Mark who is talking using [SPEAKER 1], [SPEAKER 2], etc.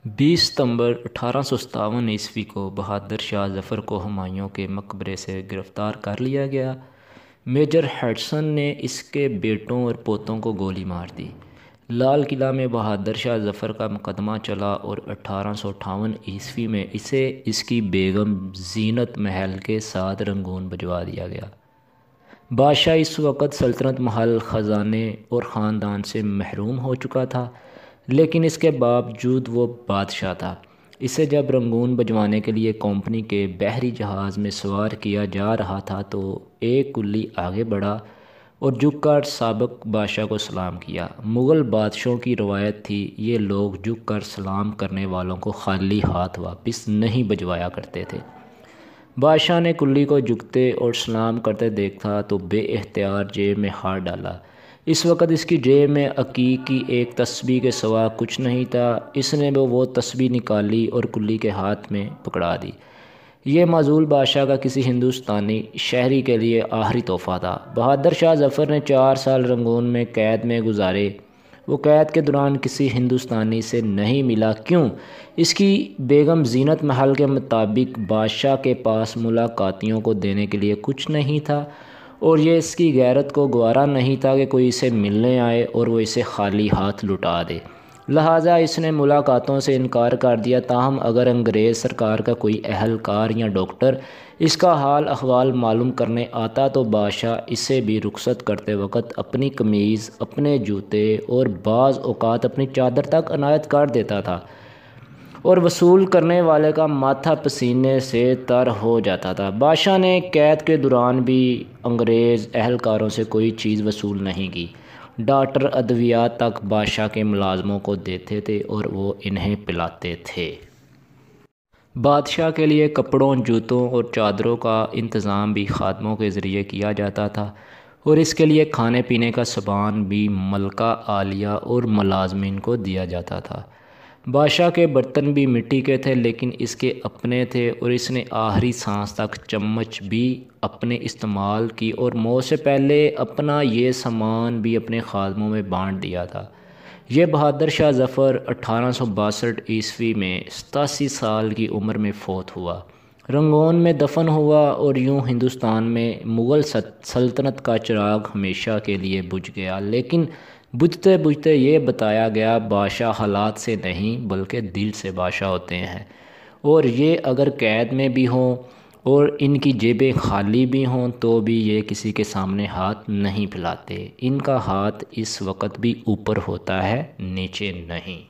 [SPEAKER 1] 20 ستمبر 1857 کو بہادر شاہ ظفر کو ہمایوں کے مقبرے سے گرفتار کر لیا گیا۔ میجر ہڈسن نے اس کے بیٹوں اور پوتوں کو گولی مار دی۔ لال قلعہ میں بہادر شاہ ظفر کا مقدمہ چلا اور 1858 میں اسے اس کی بیگم زینت محل کے ساتھ رنگون بھجوا دیا گیا۔ بادشاہ اس وقت سلطنت محل خزانے اور خاندان سے محروم ہو چکا تھا، لیکن اس کے باوجود وہ بادشاہ تھا۔ اسے جب رنگون بھجوانے کے لیے کمپنی کے بحری جہاز میں سوار کیا جا رہا تھا تو ایک کلی آگے بڑھا اور جھک کر سابق بادشاہ کو سلام کیا۔ مغل بادشاہوں کی روایت تھی، یہ لوگ جھک کر سلام کرنے والوں کو خالی ہاتھ واپس نہیں بھجوایا کرتے تھے۔ بادشاہ نے کلی کو جھکتے اور سلام کرتے دیکھا تو بے اختیار جیب میں ہاتھ ڈالا۔ اس وقت اس کی جیب میں عقیق کی ایک تسبیح کے سوا کچھ نہیں تھا۔ اس نے وہ تسبیح نکالی اور کلی کے ہاتھ میں پکڑا دی۔ یہ معزول بادشاہ کا کسی ہندوستانی شہری کے لیے آخری تحفہ تھا۔ بہادر شاہ ظفر نے 4 سال رنگون میں قید میں گزارے۔ وہ قید کے دوران کسی ہندوستانی سے نہیں ملا۔ کیوں؟ اس کی بیگم زینت محل کے مطابق بادشاہ کے پاس ملاقاتیوں کو دینے کے لیے کچھ نہیں تھا، اور یہ اس کی غیرت کو گوارا نہیں تھا کہ کوئی اسے ملنے آئے اور وہ اسے خالی ہاتھ لوٹا دے۔ لہٰذا اس نے ملاقاتوں سے انکار کر دیا۔ تاہم اگر انگریز سرکار کا کوئی اہلکار یا ڈاکٹر اس کا حال احوال معلوم کرنے آتا تو بادشاہ اسے بھی رخصت کرتے وقت اپنی قمیض، اپنے جوتے اور بعض اوقات اپنی چادر تک عنایت کر دیتا تھا، اور وصول کرنے والے کا ماتھا پسینے سے تر ہو جاتا تھا۔ بادشاہ نے قید کے دوران بھی انگریز اہلکاروں سے کوئی چیز وصول نہیں کی۔ ڈاکٹر ادویات تک بادشاہ کے ملازموں کو دیتے تھے اور وہ انہیں پلاتے تھے۔ بادشاہ کے لیے کپڑوں، جوتوں اور چادروں کا انتظام بھی خادموں کے ذریعے کیا جاتا تھا، اور اس کے لیے کھانے پینے کا سامان بھی ملکہ عالیہ اور ملازمین کو دیا جاتا تھا۔ بادشاہ کے برتن بھی مٹی کے تھے، لیکن اس کے اپنے تھے، اور اس نے آخری سانس تک چمچ بھی اپنے استعمال کی اور موت سے پہلے اپنا یہ سامان بھی اپنے خادموں میں بانٹ دیا تھا۔ یہ بہادر شاہ ظفر 1862 میں 87 سال کی عمر میں فوت ہوا، رنگون میں دفن ہوا، اور یوں ہندوستان میں مغل سلطنت کا چراغ ہمیشہ کے لیے بجھ گیا۔ لیکن بجھتے بجھتے یہ بتایا گیا، بادشاہ حالات سے نہیں بلکہ دل سے بادشاہ ہوتے ہیں، اور یہ اگر قید میں بھی ہوں اور ان کی جیبیں خالی بھی ہوں تو بھی یہ کسی کے سامنے ہاتھ نہیں پھیلاتے۔ ان کا ہاتھ اس وقت بھی اوپر ہوتا ہے، نیچے نہیں۔